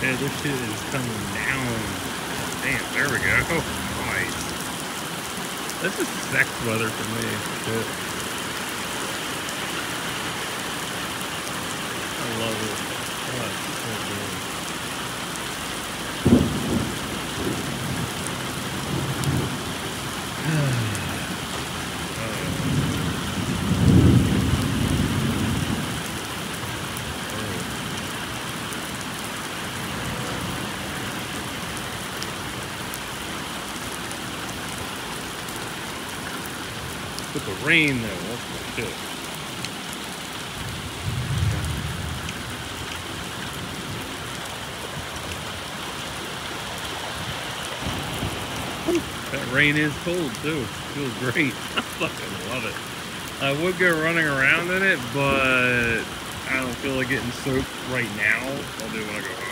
Yeah, this shit is coming down. Damn, there we go. Nice. This is sex weather for me. Shit. I love it. Oh, it's so good. With the rain though, that's my shit. That rain is cold too. Feels great. I fucking love it. I would go running around in it, but I don't feel like getting soaked right now. I'll do when I go home.